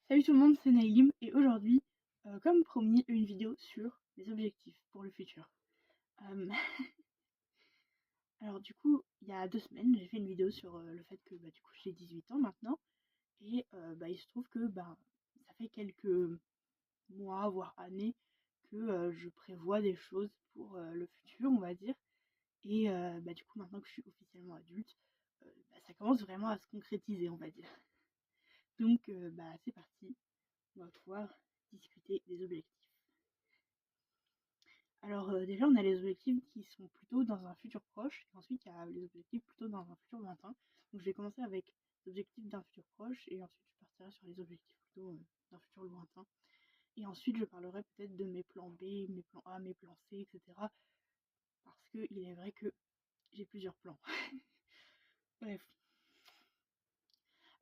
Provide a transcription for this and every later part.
Salut tout le monde, c'est Naïlim et aujourd'hui, comme promis, une vidéo sur les objectifs pour le futur. Euh, alors du coup, il y a 2 semaines, j'ai fait une vidéo sur le fait que du coup j'ai 18 ans maintenant et il se trouve que ça fait quelques mois, voire années que je prévois des choses pour le futur, on va dire. Et du coup, maintenant que je suis officiellement adulte, ça commence vraiment à se concrétiser, on va dire. Donc c'est parti, on va pouvoir discuter des objectifs. Alors déjà, on a les objectifs qui sont plutôt dans un futur proche, et ensuite il y a les objectifs plutôt dans un futur lointain. Donc je vais commencer avec les objectifs d'un futur proche, et ensuite je partirai sur les objectifs plutôt d'un futur lointain. Et ensuite je parlerai peut-être de mes plans B, mes plans A, mes plans C, etc. Parce qu'il est vrai que j'ai plusieurs plans. Bref.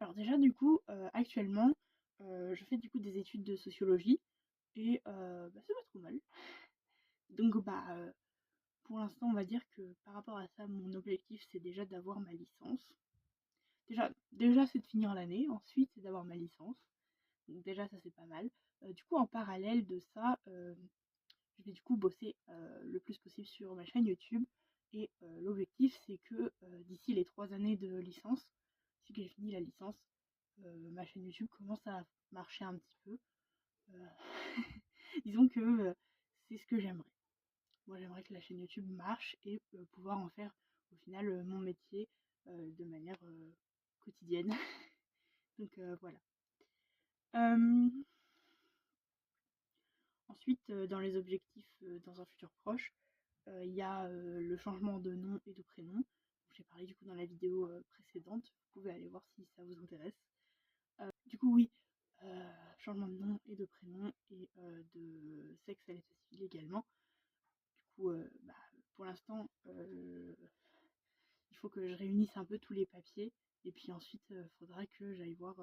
Alors déjà du coup, actuellement, je fais du coup des études de sociologie, et c'est pas trop mal. Donc pour l'instant, on va dire que par rapport à ça, mon objectif, c'est déjà d'avoir ma licence. Déjà c'est de finir l'année, ensuite c'est d'avoir ma licence. Donc déjà, ça c'est pas mal. Du coup, en parallèle de ça, je vais du coup bosser le plus possible sur ma chaîne YouTube. Et l'objectif, c'est que d'ici les 3 années de licence, si j'ai fini la licence, ma chaîne YouTube commence à marcher un petit peu. Euh, Disons que c'est ce que j'aimerais. Moi, j'aimerais que la chaîne YouTube marche et pouvoir en faire au final mon métier de manière quotidienne. Donc voilà. Euh, Ensuite, dans les objectifs dans un futur proche, il y a le changement de nom et de prénom. J'ai parlé du coup dans la vidéo précédente. Vous pouvez aller voir si ça vous intéresse. Du coup, oui, changement de nom et de prénom et de sexe à l'état civil également. Du coup, pour l'instant, il faut que je réunisse un peu tous les papiers. Et puis ensuite, il faudra que j'aille voir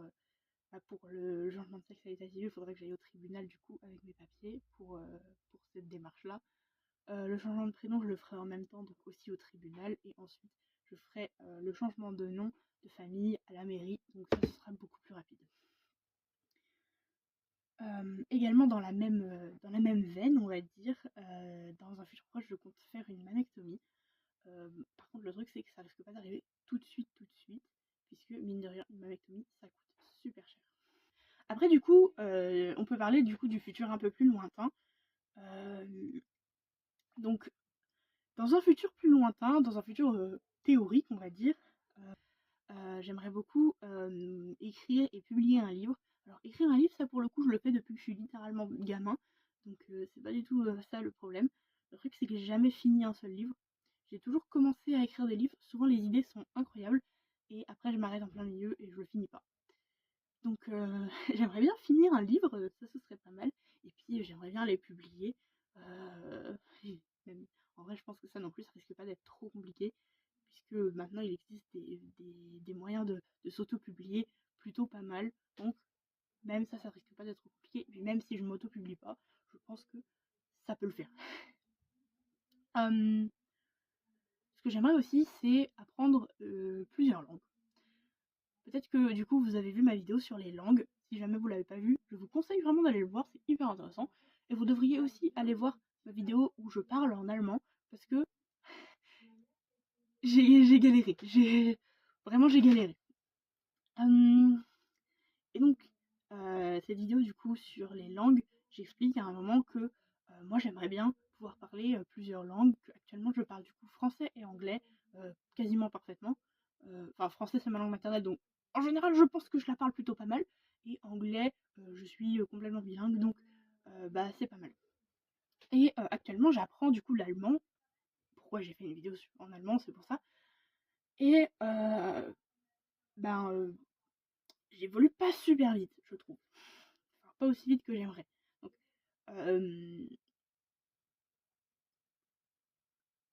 pour le changement de sexe à l'état civil, il faudrait que j'aille au tribunal du coup avec mes papiers pour cette démarche-là. Le changement de prénom, je le ferai en même temps, donc aussi au tribunal. Et ensuite, je ferai le changement de nom de famille à la mairie. Donc ça, ce sera beaucoup plus rapide. Également dans la même veine, on va dire, dans un futur proche, je compte faire une mammectomie. Par contre, le truc, c'est que ça risque pas d'arriver tout de suite, puisque mine de rien, une mammectomie, ça coûte super cher. Après, du coup, on peut parler du coup du futur un peu plus lointain. Euh, donc, dans un futur plus lointain, dans un futur théorique, on va dire, j'aimerais beaucoup écrire et publier un livre. Alors, écrire un livre, ça pour le coup, je le fais depuis que je suis littéralement gamin. Donc, c'est pas du tout ça le problème. Le truc, c'est que j'ai jamais fini un seul livre. J'ai toujours commencé à écrire des livres. Souvent, les idées sont incroyables. Et après, je m'arrête en plein milieu et je le finis pas. Donc j'aimerais bien finir un livre, ça ce serait pas mal. Et puis j'aimerais bien les publier. Euh, Même, en vrai, je pense que ça non plus, ça risque pas d'être trop compliqué, puisque maintenant il existe des moyens de s'auto-publier plutôt pas mal. Donc même ça risque pas d'être trop compliqué. Et puis même si je m'auto-publie pas, je pense que ça peut le faire. Euh, Ce que j'aimerais aussi, c'est apprendre plusieurs langues. Peut-être que du coup vous avez vu ma vidéo sur les langues. Si jamais vous l'avez pas vue, je vous conseille vraiment d'aller le voir, c'est hyper intéressant. Et vous devriez aussi aller voir ma vidéo où je parle en allemand, parce que j'ai galéré. J'ai galéré. Hum, et donc, cette vidéo du coup sur les langues, j'explique à un moment que moi j'aimerais bien pouvoir parler plusieurs langues. Actuellement je parle du coup français et anglais quasiment parfaitement. Enfin français c'est ma langue maternelle, donc en général je pense que je la parle plutôt pas mal. Et anglais, je suis complètement bilingue, donc c'est pas mal. Et actuellement j'apprends du coup l'allemand. Pourquoi j'ai fait une vidéo en allemand, c'est pour ça. Et ben j'évolue pas super vite, je trouve. Enfin, pas aussi vite que j'aimerais. Donc,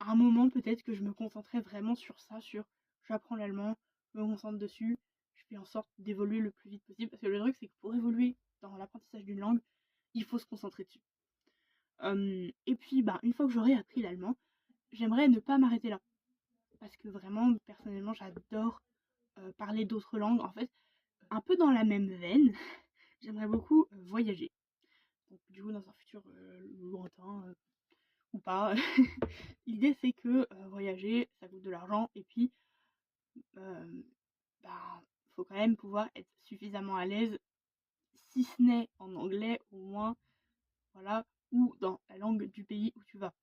à un moment, peut-être que je me concentrais vraiment sur ça, sur j'apprends l'allemand, je me concentre dessus, je fais en sorte d'évoluer le plus vite possible. Parce que le truc, c'est que pour évoluer dans l'apprentissage d'une langue, il faut se concentrer dessus. Et puis, une fois que j'aurai appris l'allemand, j'aimerais ne pas m'arrêter là. Parce que vraiment, personnellement, j'adore parler d'autres langues. En fait, un peu dans la même veine, j'aimerais beaucoup voyager. Donc du coup dans un futur lointain ou pas. L'idée c'est que voyager ça coûte de l'argent et puis bah, faut quand même pouvoir être suffisamment à l'aise, si ce n'est en anglais au moins, voilà, ou dans la langue du pays où tu vas.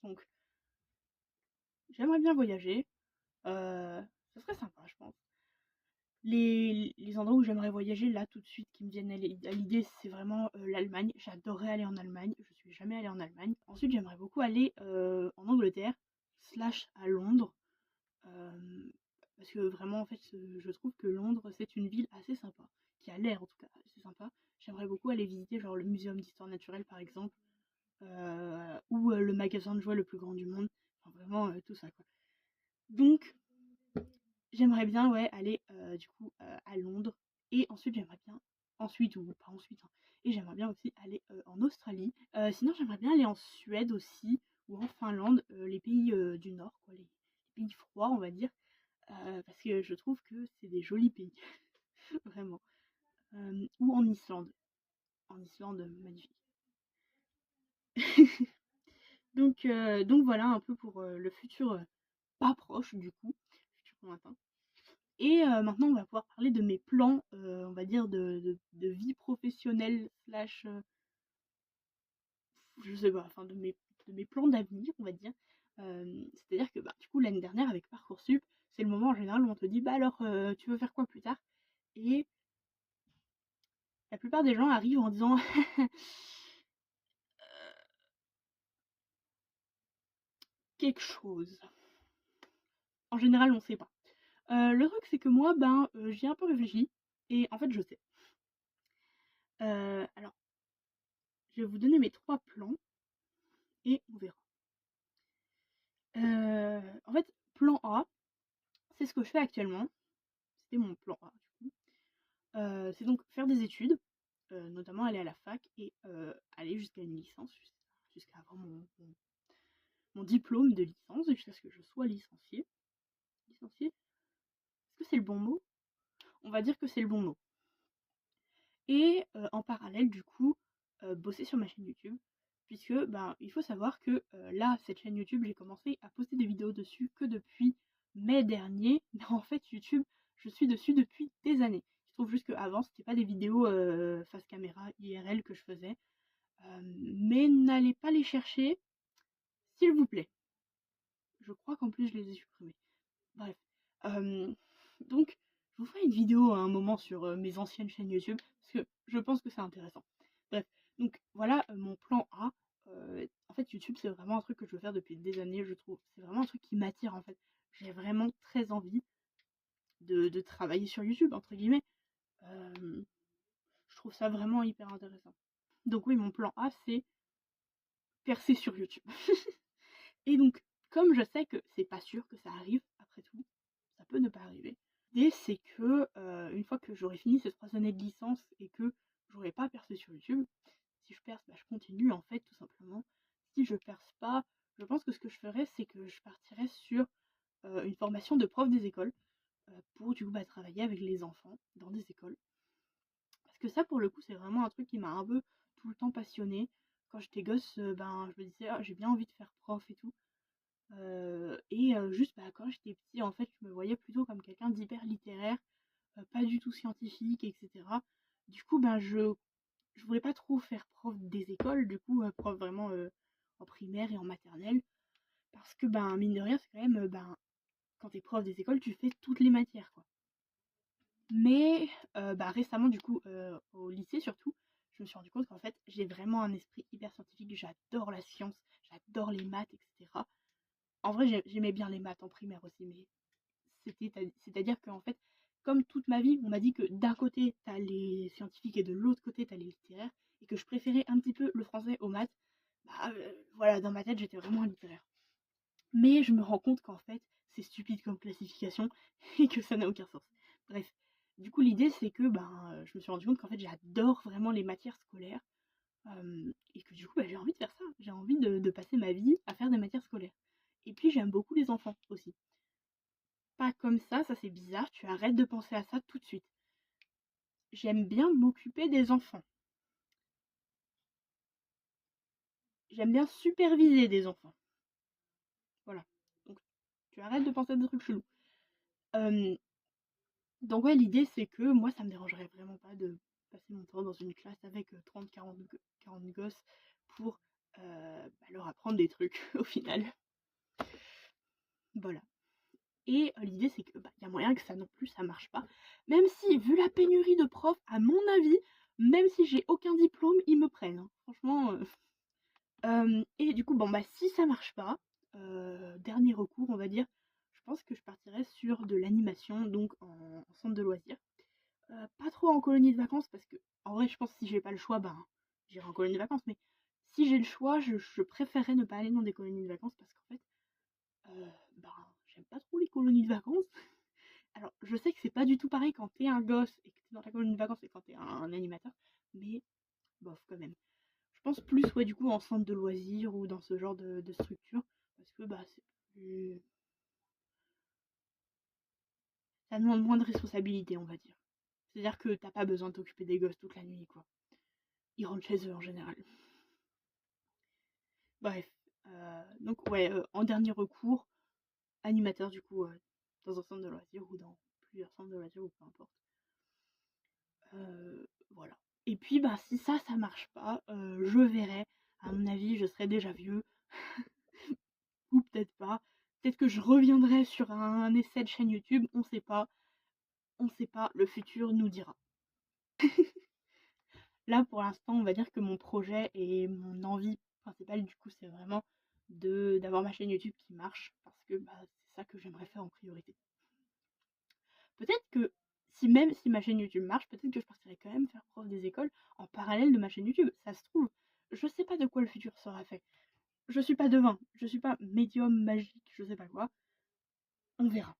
Donc j'aimerais bien voyager, ça serait sympa je pense. Les endroits où j'aimerais voyager là tout de suite qui me viennent à l'idée c'est vraiment l'Allemagne. J'adorerais aller en Allemagne, je suis jamais allée en Allemagne. Ensuite j'aimerais beaucoup aller en Angleterre, slash à Londres. Parce que vraiment en fait je trouve que Londres c'est une ville assez sympa, qui a l'air en tout cas assez sympa. J'aimerais beaucoup aller visiter genre le muséum d'histoire naturelle par exemple, ou le magasin de jouets le plus grand du monde, enfin vraiment tout ça quoi. Donc j'aimerais bien ouais aller du coup à Londres et ensuite j'aimerais bien ensuite ou pas ensuite hein, et j'aimerais bien aussi aller en Australie. Sinon j'aimerais bien aller en Suède aussi ou en Finlande, les pays du Nord quoi, les pays froids on va dire, parce que je trouve que c'est des jolis pays vraiment. Ou en Islande. En Islande magnifique. Donc voilà un peu pour le futur pas proche du coup, futur lointain. Et maintenant, on va pouvoir parler de mes plans, on va dire, de vie professionnelle, slash, je sais pas, enfin, de mes plans d'avenir, on va dire. C'est-à-dire que, bah, du coup, l'année dernière, avec Parcoursup, c'est le moment en général où on te dit, bah alors, tu veux faire quoi plus tard? Et la plupart des gens arrivent en disant, quelque chose. En général, on sait pas. Le truc, c'est que moi, ben, j'y ai un peu réfléchi, et en fait, je sais. Alors, je vais vous donner mes 3 plans, et on verra. En fait, plan A, c'est ce que je fais actuellement. C'était mon plan A, du coup. C'est donc faire des études, notamment aller à la fac et aller jusqu'à une licence, jusqu'à avoir mon diplôme de licence, jusqu'à ce que je sois licenciée. Licenciée? Est-ce que c'est le bon mot? On va dire que c'est le bon mot. Et en parallèle, du coup, bosser sur ma chaîne YouTube. Puisque, ben, il faut savoir que là, cette chaîne YouTube, j'ai commencé à poster des vidéos dessus que depuis mai dernier. Mais en fait, YouTube, je suis dessus depuis des années. Je trouve juste qu'avant, c'était pas des vidéos face caméra IRL que je faisais. Mais n'allez pas les chercher, s'il vous plaît. Je crois qu'en plus, je les ai supprimés. Bref. Donc, je vous ferai une vidéo à un moment sur mes anciennes chaînes YouTube, parce que je pense que c'est intéressant. Bref, donc voilà mon plan A. En fait, YouTube, c'est vraiment un truc que je veux faire depuis des années, je trouve. C'est vraiment un truc qui m'attire, en fait. J'ai vraiment très envie de travailler sur YouTube, entre guillemets. Je trouve ça vraiment hyper intéressant. Donc oui, mon plan A, c'est percer sur YouTube. Et donc, comme je sais que c'est pas sûr que ça arrive, après tout, ça peut ne pas arriver. L'idée, c'est que une fois que j'aurai fini ces 3 années de licence et que j'aurai pas percé sur YouTube, si je perce, bah, je continue en fait, tout simplement. Si je perce pas, je pense que ce que je ferais, c'est que je partirais sur une formation de prof des écoles pour du coup bah, travailler avec les enfants dans des écoles. Parce que ça, pour le coup, c'est vraiment un truc qui m'a un peu tout le temps passionnée. Quand j'étais gosse, ben, je me disais, ah, j'ai bien envie de faire prof et tout. Et juste bah, quand j'étais petit, en fait, je me voyais plutôt comme quelqu'un d'hyper littéraire, pas du tout scientifique, etc. Du coup, ben, je voulais pas trop faire prof des écoles, du coup, prof vraiment en primaire et en maternelle. Parce que, ben, mine de rien, c'est quand même, ben, quand t'es prof des écoles, tu fais toutes les matières, quoi. Mais bah, récemment, du coup, au lycée surtout, je me suis rendu compte qu'en fait, j'ai vraiment un esprit hyper scientifique. J'adore la science, j'adore les maths, etc. En vrai, j'aimais bien les maths en primaire aussi, mais c'est-à-dire qu'en fait, comme toute ma vie, on m'a dit que d'un côté, t'as les scientifiques et de l'autre côté, t'as les littéraires, et que je préférais un petit peu le français aux maths, bah voilà, dans ma tête, j'étais vraiment un littéraire. Mais je me rends compte qu'en fait, c'est stupide comme classification et que ça n'a aucun sens. Bref, du coup, l'idée, c'est que ben, je me suis rendu compte qu'en fait, j'adore vraiment les matières scolaires et que du coup, bah, j'ai envie de faire ça. J'ai envie de passer ma vie à faire des matières scolaires. Et puis, j'aime beaucoup les enfants aussi. Pas comme ça c'est bizarre, tu arrêtes de penser à ça tout de suite. j'aime bien m'occuper des enfants. J'aime bien superviser des enfants. Voilà. Donc tu arrêtes de penser à des trucs chelous. Donc ouais, l'idée c'est que moi ça me dérangerait vraiment pas de passer mon temps dans une classe avec 30-40 gosses pour leur apprendre des trucs au final. Voilà. Et l'idée c'est que y a moyen que ça non plus ça marche pas. Même si, vu la pénurie de profs, à mon avis, même si j'ai aucun diplôme, ils me prennent, hein. Franchement. Et du coup, bon bah si ça marche pas, dernier recours on va dire, je pense que je partirais sur de l'animation, donc en centre de loisirs. Pas trop en colonie de vacances parce que en vrai je pense que si j'ai pas le choix, ben j'irai en colonie de vacances, mais si j'ai le choix, je préférerais ne pas aller dans des colonies de vacances parce qu'en fait, ben j'aime pas trop les colonies de vacances. Alors je sais que c'est pas du tout pareil quand t'es un gosse et que t'es dans ta colonie de vacances et quand t'es un animateur, mais bof quand même. Je pense plus ouais du coup en centre de loisirs ou dans ce genre de structure parce que bah c'est plus... ça demande moins de responsabilité on va dire. C'est-à-dire que t'as pas besoin de t'occuper des gosses toute la nuit quoi. Ils rentrent chez eux en général. Bref. Donc ouais, en dernier recours, animateur du coup dans un centre de loisirs ou dans plusieurs centres de loisirs ou peu importe. Voilà. Et puis bah si ça marche pas, je verrai. À mon avis, je serai déjà vieux. Ou peut-être pas. Peut-être que je reviendrai sur un essai de chaîne YouTube, on sait pas. On sait pas, le futur nous dira. Là pour l'instant, on va dire que mon projet et mon envie principale du coup c'est vraiment d'avoir ma chaîne YouTube qui marche parce que bah, c'est ça que j'aimerais faire en priorité. Peut-être que même si ma chaîne YouTube marche, peut-être que je partirai quand même faire prof des écoles en parallèle de ma chaîne YouTube. Ça se trouve, je sais pas de quoi le futur sera fait. Je suis pas devin, je suis pas médium magique, je sais pas quoi. On verra.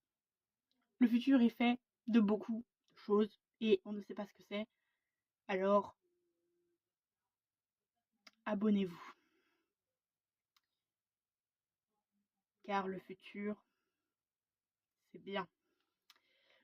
Le futur est fait de beaucoup de choses et on ne sait pas ce que c'est. Alors, abonnez-vous. Car le futur, c'est bien.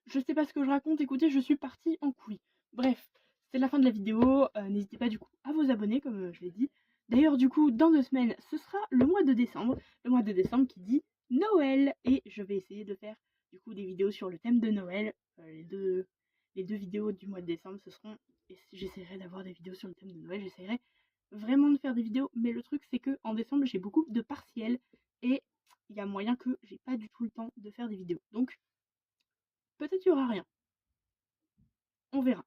Je sais pas ce que je raconte, écoutez, je suis partie en couille. Bref, c'est la fin de la vidéo. N'hésitez pas du coup à vous abonner, comme je l'ai dit. D'ailleurs, du coup, dans 2 semaines, ce sera le mois de décembre. Le mois de décembre qui dit Noël. Et je vais essayer de faire du coup des vidéos sur le thème de Noël. Les deux vidéos du mois de décembre, ce seront... Et j'essaierai d'avoir des vidéos sur le thème de Noël. J'essaierai vraiment de faire des vidéos. Mais le truc, c'est que en décembre, j'ai beaucoup de partiels. Et il y a moyen que j'ai pas du tout le temps de faire des vidéos. Donc, peut-être il y aura rien. On verra.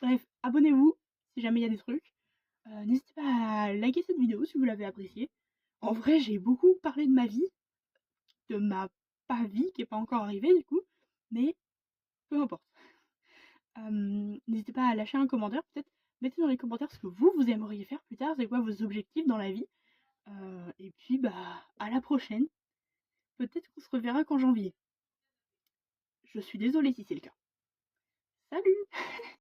Bref, abonnez-vous si jamais il y a des trucs. N'hésitez pas à liker cette vidéo si vous l'avez appréciée. En vrai, j'ai beaucoup parlé de ma vie, de ma pas vie qui n'est pas encore arrivée du coup, mais peu importe. N'hésitez pas à lâcher un commentaire, peut-être mettez dans les commentaires ce que vous aimeriez faire plus tard, c'est quoi vos objectifs dans la vie. Et puis bah à la prochaine. Peut-être qu'on se reverra qu'en janvier. Je suis désolée si c'est le cas. Salut!